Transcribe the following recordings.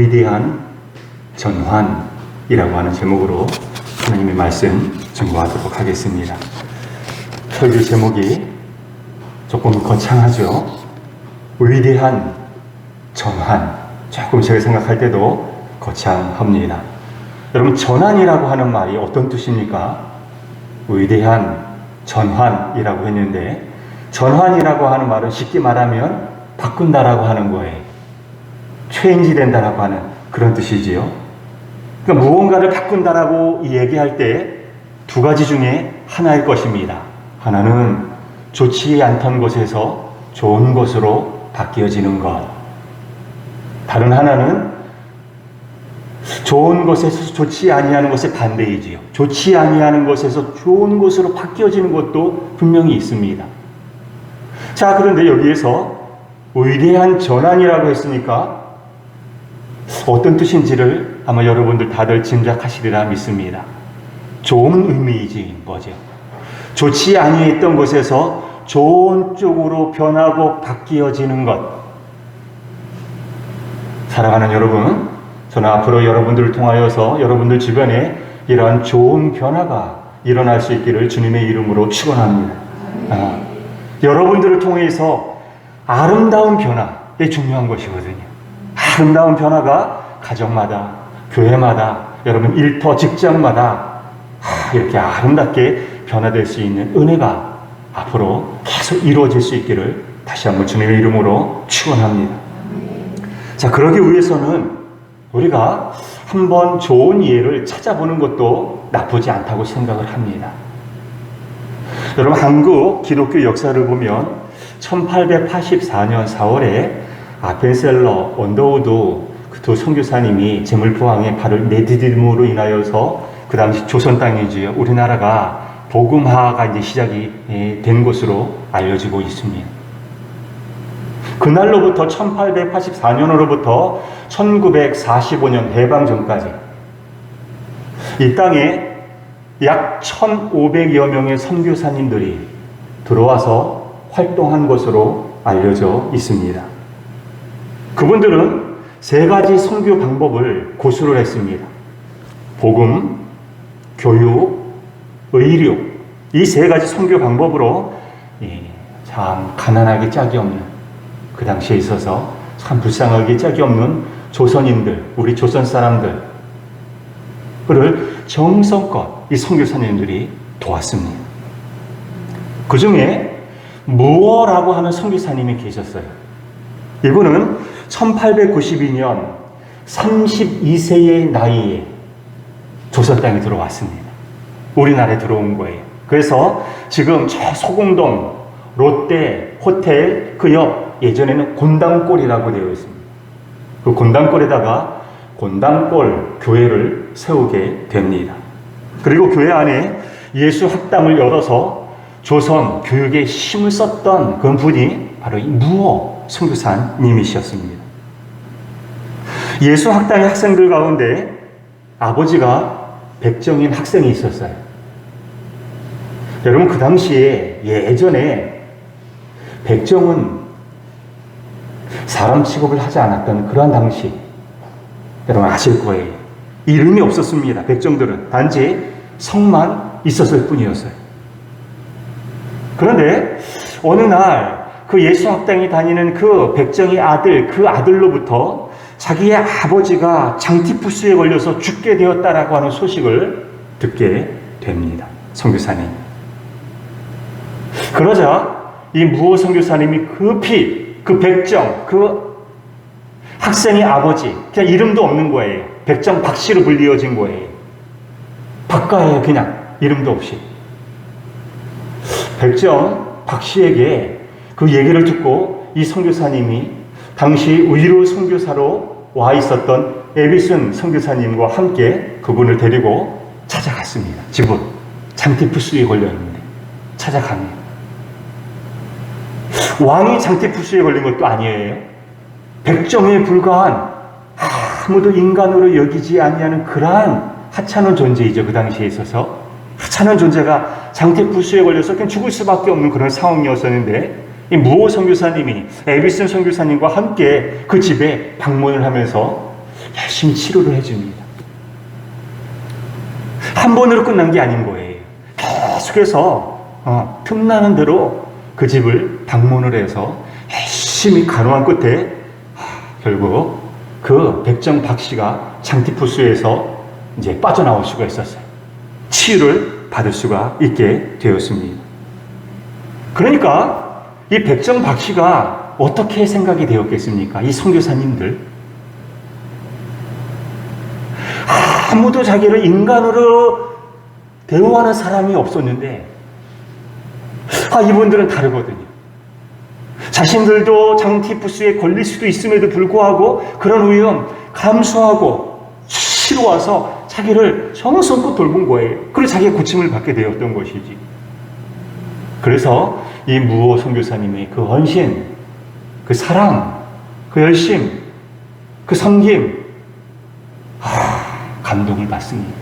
위대한 전환이라고 하는 제목으로 하나님의 말씀 증거하도록 하겠습니다. 설교 제목이 조금 거창하죠. 위대한 전환. 조금 제가 생각할 때도 거창합니다. 여러분, 전환이라고 하는 말이 어떤 뜻입니까? 위대한 전환이라고 했는데, 전환이라고 하는 말은 쉽게 말하면 바꾼다라고 하는 거예요. 체인지 된다라고 하는 그런 뜻이지요. 그러니까 무언가를 바꾼다라고 얘기할 때 두 가지 중에 하나일 것입니다. 하나는 좋지 않던 곳에서 좋은 곳으로 바뀌어지는 것. 다른 하나는 좋은 곳에서 좋지 아니하는 것의 반대이지요. 좋지 아니하는 곳에서 좋은 곳으로 바뀌어지는 것도 분명히 있습니다. 자, 그런데 여기에서 위대한 전환이라고 했으니까 어떤 뜻인지를 아마 여러분들 다들 짐작하시리라 믿습니다. 좋은 의미이지 뭐죠. 좋지 아니했던 곳에서 좋은 쪽으로 변하고 바뀌어지는 것. 사랑하는 여러분, 저는 앞으로 여러분들을 통하여서 여러분들 주변에 이러한 좋은 변화가 일어날 수 있기를 주님의 이름으로 축원합니다. 여러분들을 통해서 아름다운 변화가 중요한 것이거든요. 아름다운 변화가 가정마다, 교회마다, 여러분 일터, 직장마다 이렇게 아름답게 변화될 수 있는 은혜가 앞으로 계속 이루어질 수 있기를 다시 한번 주님의 이름으로 축원합니다. 자, 그러기 위해서는 우리가 한번 좋은 이해를 찾아보는 것도 나쁘지 않다고 생각을 합니다. 여러분, 한국 기독교 역사를 보면 1884년 4월에 아펜셀러, 언더우드 그 두 선교사님이 재물포항에 발을 내디딤으로 인하여서 그 당시 조선 땅이지요. 우리나라가 복음화가 이제 시작이 된 것으로 알려지고 있습니다. 그날로부터 1884년으로부터 1945년 해방 전까지 이 땅에 약 1,500여 명의 선교사님들이 들어와서 활동한 것으로 알려져 있습니다. 그분들은 세 가지 선교 방법을 고수를 했습니다. 복음, 교육, 의료. 이 세 가지 선교 방법으로 참 가난하게 짝이 없는, 그 당시에 있어서 참 불쌍하게 짝이 없는 조선인들, 우리 조선 사람들을 정성껏 이 선교사님들이 도왔습니다. 그 중에 무어라고 하는 선교사님이 계셨어요. 이분은 1892년 32세의 나이에 조선 땅에 들어왔습니다. 우리나라에 들어온 거예요. 그래서 지금 저 소공동 롯데 호텔 그 옆 예전에는 곤당골이라고 되어 있습니다. 그 곤당골에다가 곤당골 교회를 세우게 됩니다. 그리고 교회 안에 예수 학당을 열어서 조선 교육에 힘을 썼던 그 분이 바로 이 무어 선교사님이셨습니다. 예수 학당의 학생들 가운데 아버지가 백정인 학생이 있었어요. 여러분, 그 당시에 예전에 백정은 사람 취급을 하지 않았던 그러한 당시, 여러분 아실 거예요. 이름이 없었습니다. 백정들은 단지 성만 있었을 뿐이었어요. 그런데 어느 날 그 예수학당에 다니는 그 백정의 아들, 그 아들로부터 자기의 아버지가 장티푸스에 걸려서 죽게 되었다라고 하는 소식을 듣게 됩니다. 선교사님. 그러자 이 무어 선교사님이 급히 그 백정, 그 학생의 아버지, 그냥 이름도 없는 거예요. 백정 박씨로 불리어진 거예요. 박가예요, 그냥 이름도 없이. 백정 박씨에게 그 얘기를 듣고 이 선교사님이 당시 의료 선교사로 와 있었던 에비슨 선교사님과 함께 그분을 데리고 찾아갔습니다. 집으로. 장티푸스에 걸렸는데 찾아갑니다. 왕이 장티푸스에 걸린 것도 아니에요. 백정에 불과한 아무도 인간으로 여기지 아니하는 그러한 하찮은 존재이죠. 그 당시에 있어서 하찮은 존재가 장티푸스에 걸려서 그냥 죽을 수밖에 없는 그런 상황이었었는데, 이 무어 선교사님이 에비슨 선교사님과 함께 그 집에 방문을 하면서 열심히 치료를 해줍니다. 한 번으로 끝난 게 아닌 거예요. 계속해서 틈나는 대로 그 집을 방문을 해서 열심히 간호한 끝에 결국 그 백정 박 씨가 장티푸스에서 이제 빠져나올 수가 있었어요. 치유를 받을 수가 있게 되었습니다. 그러니까 이 백정 박 씨가 어떻게 생각이 되었겠습니까? 이 선교사님들. 아무도 자기를 인간으로 대우하는 사람이 없었는데, 이분들은 다르거든요. 자신들도 장티푸스에 걸릴 수도 있음에도 불구하고 그런 위험 감수하고 수시로 와서 자기를 정성껏 돌본 거예요. 그래서 자기가 고침을 받게 되었던 것이지. 그래서 이 무호 선교사님의 그 헌신, 그 사랑, 그 열심, 그 섬김, 감동을 받습니다.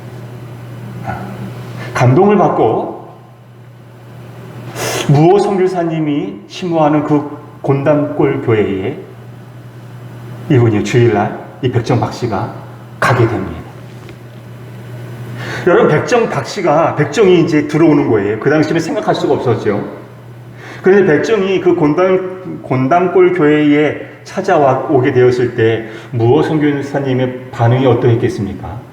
감동을 받고 무호 선교사님이 심호하는 그 곤단골 교회에 이분이 주일날 이 백정 박 씨가 가게 됩니다. 여러분, 백정 박 씨가, 백정이 이제 들어오는 거예요. 그 당시에는 생각할 수가 없었죠. 그런데 백정이 그 곤단골 교회에 찾아오게 되었을 때 무호 선교사님의 반응이 어떠했겠습니까?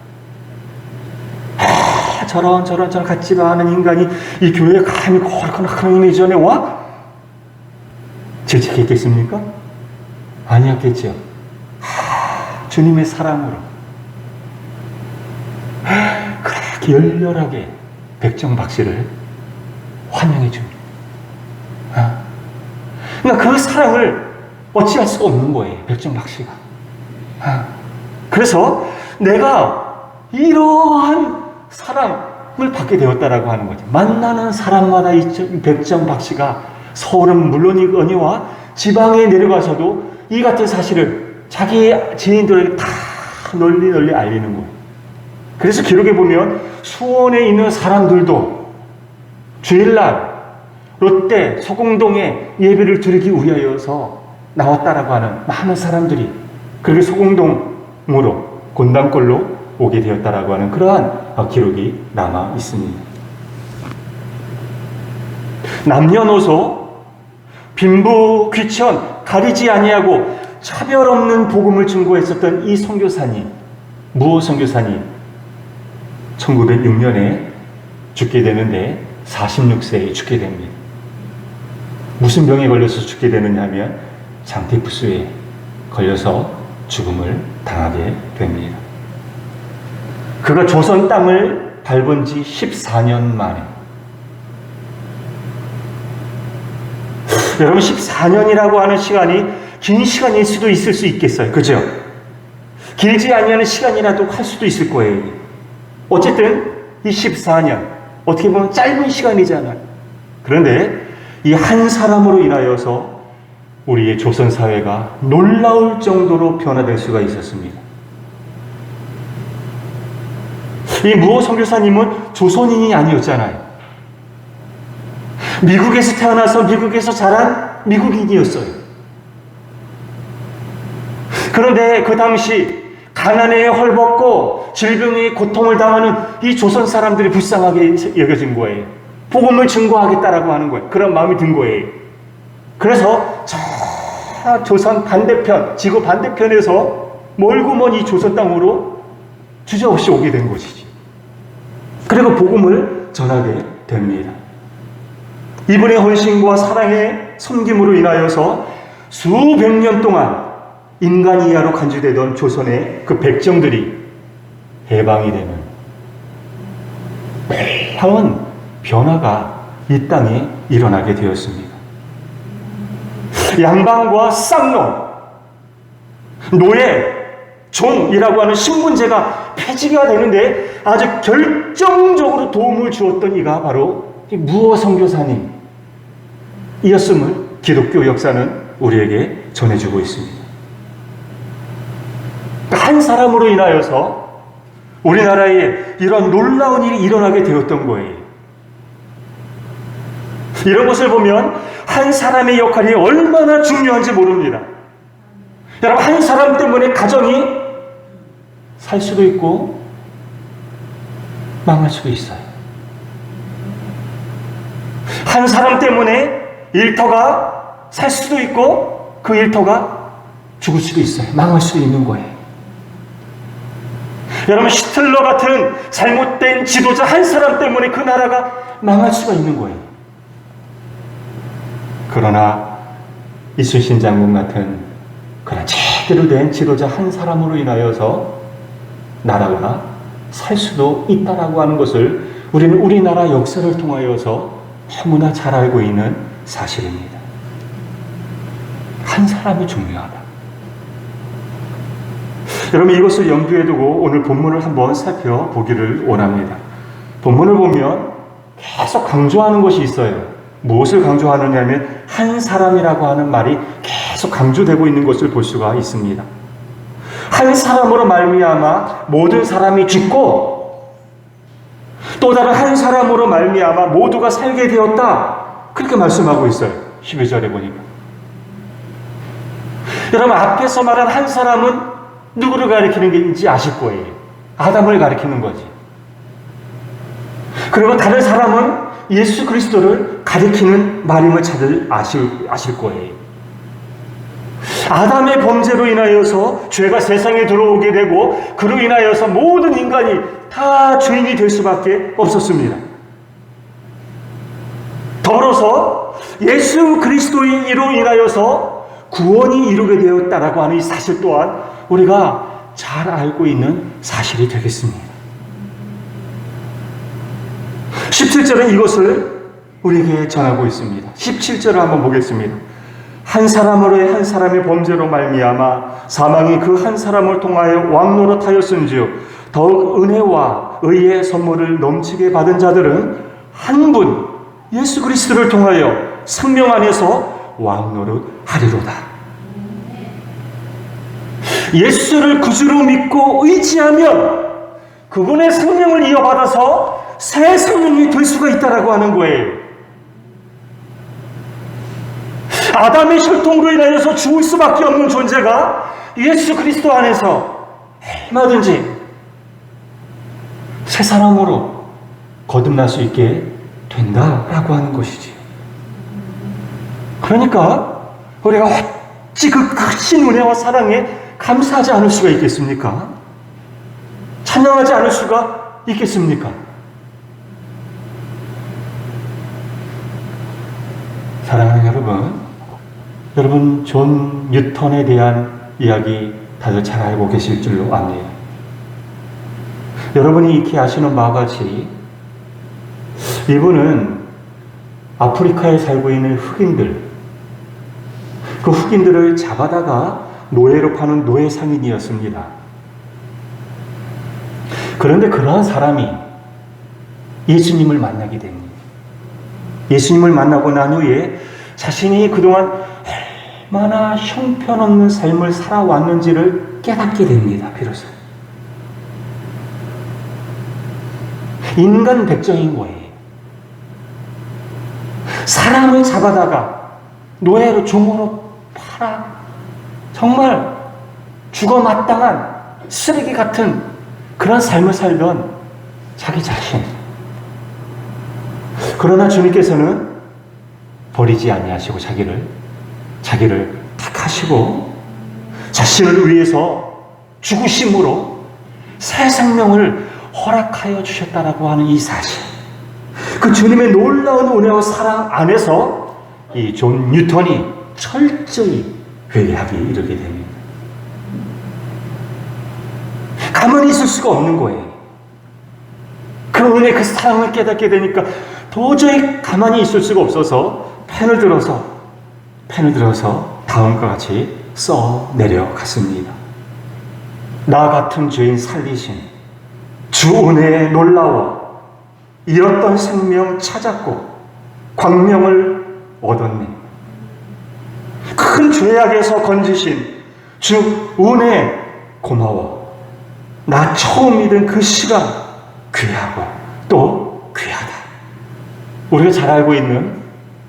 저런 같지도 않은 인간이 이 교회에 감히 그런 이미 전에 와? 질책했겠습니까? 아니었겠죠. 주님의 사랑으로 그렇게 열렬하게 백정 박 씨를 환영해 줍니다. 그러니까 그 사랑을 어찌할 수가 없는 거예요, 백정 박 씨가. 그래서 내가 이러한 사랑을 받게 되었다라고 하는 거죠. 만나는 사람마다 이 백정 박 씨가 서울은 물론이거니와 지방에 내려가서도 이 같은 사실을 자기 지인들에게 다 널리 알리는 거예요. 그래서 기록에 보면 수원에 있는 사람들도 주일날 롯데 서공동에 예배를 드리기 위하여서 나왔다라고 하는 많은 사람들이 그렇게 서공동으로 곤단골로 오게 되었다라고 하는 그러한 기록이 남아 있습니다. 남녀노소 빈부 귀천 가리지 아니하고 차별 없는 복음을 증거했었던 이 선교사님, 무호 선교사님, 1906년에 죽게 되는데 46세에 죽게 됩니다. 무슨 병에 걸려서 죽게 되느냐 하면 장티푸스에 걸려서 죽음을 당하게 됩니다. 그가 조선 땅을 밟은 지 14년 만에, 여러분 14년이라고 하는 시간이 긴 시간일 수도 있을 수 있겠어요. 그죠? 길지 아니하는 시간이라도 할 수도 있을 거예요. 어쨌든 이 14년 어떻게 보면 짧은 시간이잖아요. 그런데 이 한 사람으로 인하여서 우리의 조선 사회가 놀라울 정도로 변화될 수가 있었습니다. 이 무호 선교사님은 조선인이 아니었잖아요. 미국에서 태어나서 미국에서 자란 미국인이었어요. 그런데 그 당시 가난에 헐벗고 질병의 고통을 당하는 이 조선 사람들이 불쌍하게 여겨진 거예요. 복음을 증거하겠다라고 하는 거예요. 그런 마음이 든 거예요. 그래서 저 조선 반대편, 지구 반대편에서 멀고 먼 이 조선 땅으로 주저없이 오게 된 것이지. 그리고 복음을 전하게 됩니다. 이분의 헌신과 사랑의 섬김으로 인하여서 수백 년 동안 인간 이하로 간주되던 조선의 그 백정들이 해방이 되는 놀라운 변화가 이 땅에 일어나게 되었습니다. 양반과 쌍놈, 노예, 종이라고 하는 신분제가 폐지가 되는데 아주 결정적으로 도움을 주었던 이가 바로 무호 선교사님 이었음을 기독교 역사는 우리에게 전해주고 있습니다. 한 사람으로 인하여서 우리나라에 이런 놀라운 일이 일어나게 되었던 거예요. 이런 것을 보면 한 사람의 역할이 얼마나 중요한지 모릅니다. 여러분, 한 사람 때문에 가정이 살 수도 있고 망할 수도 있어요. 한 사람 때문에 일터가 살 수도 있고 그 일터가 죽을 수도 있어요. 망할 수도 있는 거예요. 여러분, 히틀러 같은 잘못된 지도자 한 사람 때문에 그 나라가 망할 수가 있는 거예요. 그러나 이순신 장군 같은 그런 제대로 된 지도자 한 사람으로 인하여서 나라가 살 수도 있다라고 하는 것을 우리는 우리나라 역사를 통하여서 너무나 잘 알고 있는 사실입니다. 한 사람이 중요하다. 여러분, 이것을 염두에 두고 오늘 본문을 한번 살펴보기를 원합니다. 본문을 보면 계속 강조하는 것이 있어요. 무엇을 강조하느냐 하면 한 사람이라고 하는 말이 계속 강조되고 있는 것을 볼 수가 있습니다. 한 사람으로 말미암아 모든 사람이 죽고 또 다른 한 사람으로 말미암아 모두가 살게 되었다. 그렇게 말씀하고 있어요. 12절에 보니까. 여러분, 앞에서 말한 한 사람은 누구를 가리키는 게인지 아실 거예요. 아담을 가리키는 거지. 그리고 다른 사람은 예수 그리스도를 가리키는 말임을 잘 아실 거예요. 아담의 범죄로 인하여서 죄가 세상에 들어오게 되고 그로 인하여서 모든 인간이 다 죄인이 될 수밖에 없었습니다. 더불어서 예수 그리스도로 인하여서 구원이 이루게 되었다라고 하는 이 사실 또한 우리가 잘 알고 있는 사실이 되겠습니다. 17절은 이것을 우리에게 전하고 있습니다. 17절을 한번 보겠습니다. 한 사람으로의 한 사람의 범죄로 말미암아 사망이 그 한 사람을 통하여 왕노릇하였은즉 더욱 은혜와 의의 선물을 넘치게 받은 자들은 한 분 예수 그리스도를 통하여 생명 안에서 왕노릇하리로다. 예수를 구주로 믿고 의지하면 그분의 생명을 이어받아서 새 생명이 될 수가 있다라고 하는 거예요. 아담의 혈통으로 인하여서 죽을 수밖에 없는 존재가 예수 그리스도 안에서 얼마든지 새 사람으로 거듭날 수 있게 된다라고 하는 것이지. 그러니까 우리가 어찌 그 크신 은혜와 사랑에 감사하지 않을 수가 있겠습니까? 찬양하지 않을 수가 있겠습니까? 사랑하는 여러분, 존 뉴턴에 대한 이야기 다들 잘 알고 계실 줄로 압니다. 여러분이 익히 아시는 바와 같이 이분은 아프리카에 살고 있는 흑인들, 그 흑인들을 잡아다가 노예로 파는 노예 상인이었습니다. 그런데 그러한 사람이 예수님을 만나게 됩니다. 예수님을 만나고 난 후에 자신이 그동안 얼마나 형편없는 삶을 살아왔는지를 깨닫게 됩니다. 비로소. 인간 백정인 거예요. 사람을 잡아다가 노예로 종으로 팔아 정말 죽어 마땅한 쓰레기 같은 그런 삶을 살던 자기 자신. 그러나 주님께서는 버리지 아니하시고 자기를 택하시고 자신을 위해서 죽으심으로 새 생명을 허락하여 주셨다라고 하는 이 사실. 그 주님의 놀라운 은혜와 사랑 안에서 이 존 뉴턴이 철저히 회개하기 이르게 됩니다. 가만히 있을 수가 없는 거예요. 그 은혜, 그 사랑을 깨닫게 되니까 도저히 가만히 있을 수가 없어서 펜을 들어서 다음과 같이 써 내려갔습니다. 나 같은 죄인 살리신 주 은혜에 놀라워 잃었던 생명 찾았고 광명을 얻었네. 큰 죄악에서 건지신 주 은혜 고마워. 나 처음 믿은 그 시간 귀하고 또 귀하다. 우리가 잘 알고 있는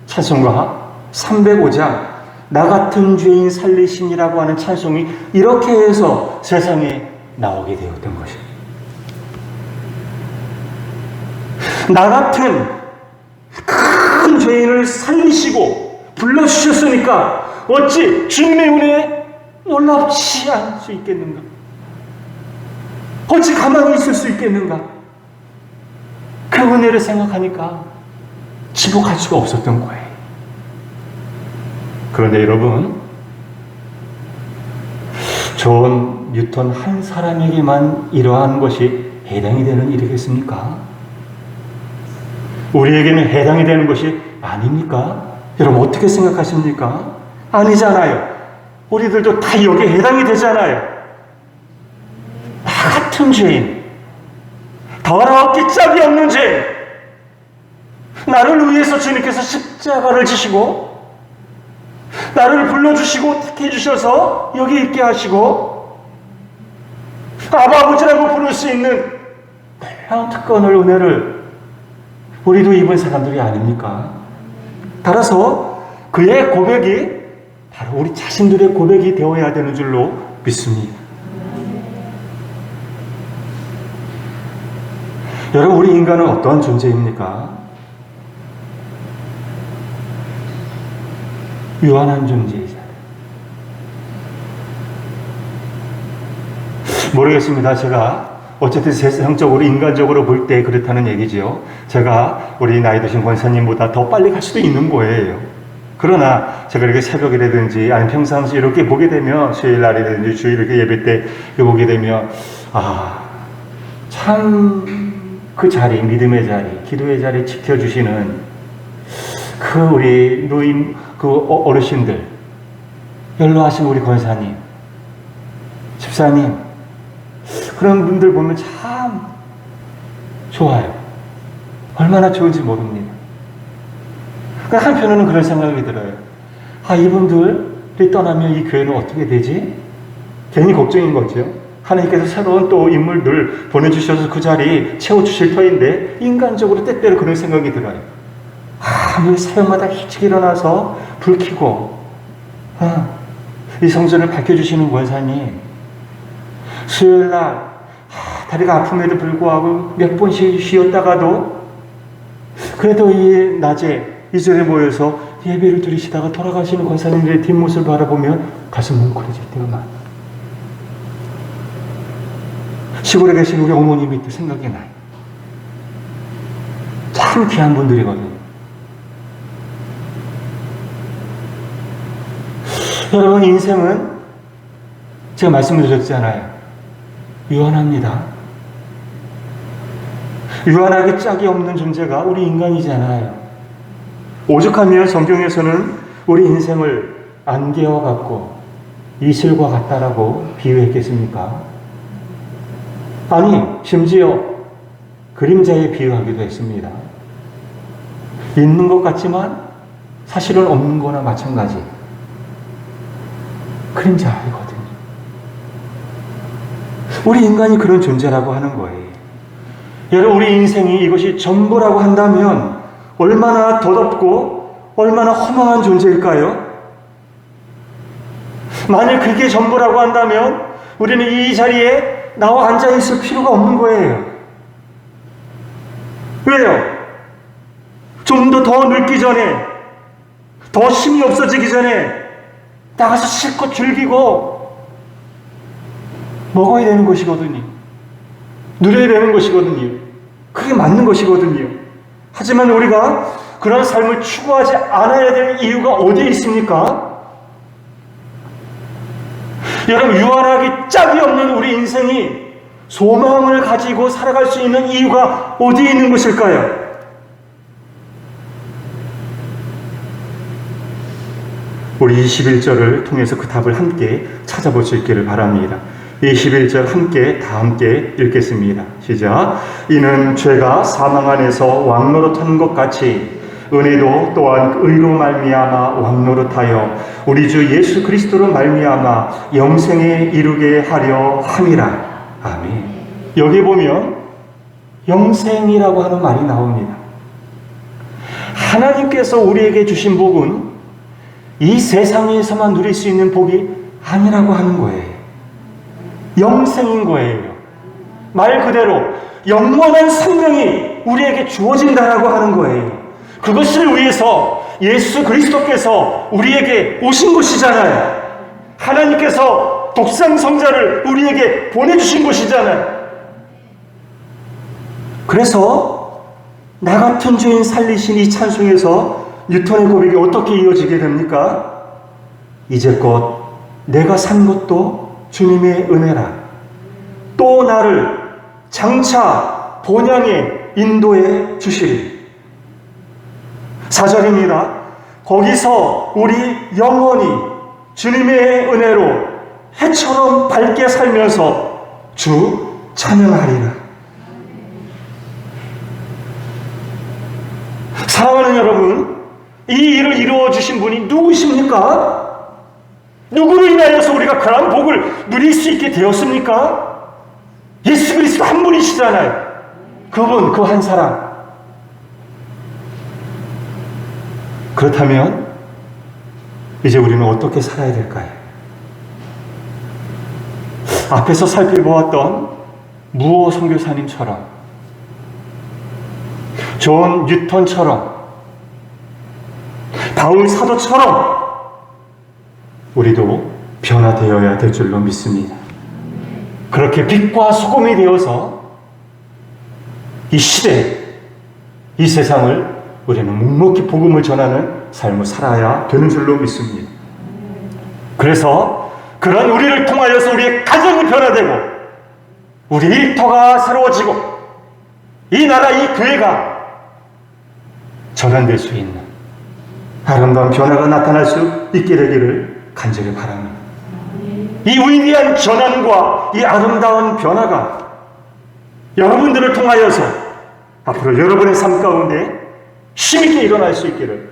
찬송가 305장 나 같은 죄인 살리신이라고 하는 찬송이 이렇게 해서 세상에 나오게 되었던 것입니다. 나 같은 큰 죄인을 살리시고 불러주셨으니까 어찌 주님의 은혜에 놀랍지 않을 수 있겠는가? 어찌 가만히 있을 수 있겠는가? 그 은혜를 생각하니까 지복할 수가 없었던 거예요. 그런데 여러분, 존 뉴턴 한 사람에게만 이러한 것이 해당이 되는 일이겠습니까? 우리에게는 해당이 되는 것이 아닙니까? 여러분 어떻게 생각하십니까? 아니잖아요. 우리들도 다 여기에 해당이 되잖아요. 나 같은 죄인, 더럽게 짝이 없는 죄인, 나를 위해서 주님께서 십자가를 지시고 나를 불러주시고 택해주셔서 여기 있게 하시고 아버지라고 부를 수 있는 놀라운 특권을, 은혜를 우리도 입은 사람들이 아닙니까? 따라서 그의 고백이 바로 우리 자신들의 고백이 되어야 되는 줄로 믿습니다. 여러분, 우리 인간은 어떠한 존재입니까? 유한한 존재이잖아요. 모르겠습니다. 제가 어쨌든 세상적으로, 인간적으로 볼 때 그렇다는 얘기죠. 제가 우리 나이 드신 권사님보다 더 빨리 갈 수도 있는 거예요. 그러나 제가 이렇게 새벽이라든지 아니면 평상시 이렇게 보게 되면, 수요일 날이라든지 주일 이렇게 예배 때 보게 되면, 참 그 자리, 믿음의 자리, 기도의 자리 지켜주시는 그 우리 노인, 그 어르신들, 연로하신 우리 권사님, 집사님, 그런 분들 보면 참 좋아요. 얼마나 좋은지 모릅니다. 한편으로는 그런 생각이 들어요. 이분들이 떠나면 이 교회는 어떻게 되지? 괜히 걱정인 거죠. 하나님께서 새로운 또 인물들 보내주셔서 그 자리 채워주실 터인데, 인간적으로 때때로 그런 생각이 들어요. 늘 새벽마다 일찍 일어나서 불 켜고 이 성전을 밝혀주시는 권사님, 수요일날 다리가 아픔에도 불구하고 몇 번씩 쉬었다가도 그래도 이 낮에 이 자리에 모여서 예배를 드리시다가 돌아가시는 권사님들의 뒷모습을 바라보면 가슴 뭉클해질 때가 많아요. 시골에 계신 우리 어머님이 또 생각이 나요. 참 귀한 분들이거든요. 여러분, 인생은 제가 말씀을 드렸잖아요. 유한합니다. 유한하게 짝이 없는 존재가 우리 인간이잖아요. 오죽하면 성경에서는 우리 인생을 안개와 같고 이슬과 같다라고 비유했겠습니까? 아니, 심지어 그림자에 비유하기도 했습니다. 있는 것 같지만 사실은 없는 거나 마찬가지. 그림자이거든요. 우리 인간이 그런 존재라고 하는 거예요. 여러분, 우리 인생이 이것이 전부라고 한다면 얼마나 더럽고 얼마나 허망한 존재일까요? 만일 그게 전부라고 한다면 우리는 이 자리에 나와 앉아있을 필요가 없는 거예요. 왜요? 좀 더 늙기 전에, 더 힘이 없어지기 전에 나가서 실컷 즐기고 먹어야 되는 것이거든요. 누려야 되는 것이거든요. 그게 맞는 것이거든요. 하지만 우리가 그런 삶을 추구하지 않아야 될 이유가 어디에 있습니까? 여러분, 유한하기 짝이 없는 우리 인생이 소망을 가지고 살아갈 수 있는 이유가 어디에 있는 것일까요? 우리 21절을 통해서 그 답을 함께 찾아볼 수 있기를 바랍니다. 21절 다 함께 읽겠습니다. 시작. 이는 죄가 사망 안에서 왕노릇한 것 같이 은혜도 또한 의로 말미암아 왕노릇하여 우리 주 예수 그리스도로 말미암아 영생에 이르게 하려 함이라. 아멘. 여기 보면 영생이라고 하는 말이 나옵니다. 하나님께서 우리에게 주신 복은 이 세상에서만 누릴 수 있는 복이 아니라고 하는 거예요. 영생인 거예요. 말 그대로 영원한 생명이 우리에게 주어진다라고 하는 거예요. 그것을 위해서 예수 그리스도께서 우리에게 오신 것이잖아요. 하나님께서 독생성자를 우리에게 보내주신 것이잖아요. 그래서 나 같은 죄인 살리신 이 찬송에서 뉴턴의 고백이 어떻게 이어지게 됩니까? 이제껏 내가 산 것도 주님의 은혜라. 또 나를 장차 본향에 인도해 주시리. 4절입니다. 거기서 우리 영원히 주님의 은혜로 해처럼 밝게 살면서 주 찬양하리라. 사랑하는 여러분, 이 일을 이루어 주신 분이 누구십니까? 누구로 인하여서 우리가 그런 복을 누릴 수 있게 되었습니까? 예수 그리스도 한 분이시잖아요. 그분, 그 한 사람. 그렇다면 이제 우리는 어떻게 살아야 될까요? 앞에서 살펴보았던 무호 선교사님처럼, 존 뉴턴처럼, 바울 사도처럼 우리도 변화되어야 될 줄로 믿습니다. 그렇게 빛과 소금이 되어서 이 시대, 이 세상을 우리는 묵묵히 복음을 전하는 삶을 살아야 되는 줄로 믿습니다. 그래서 그런 우리를 통하여서 우리의 가정이 변화되고 우리 일터가 새로워지고 이 나라, 이 교회가 전환될 수 있는 아름다운 변화가 나타날 수 있게 되기를 간절히 바랍니다. 이 위대한 전환과 이 아름다운 변화가 여러분들을 통하여서 앞으로 여러분의 삶 가운데 힘있게 일어날 수 있기를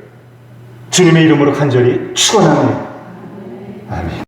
주님의 이름으로 간절히 축원합니다. 아멘.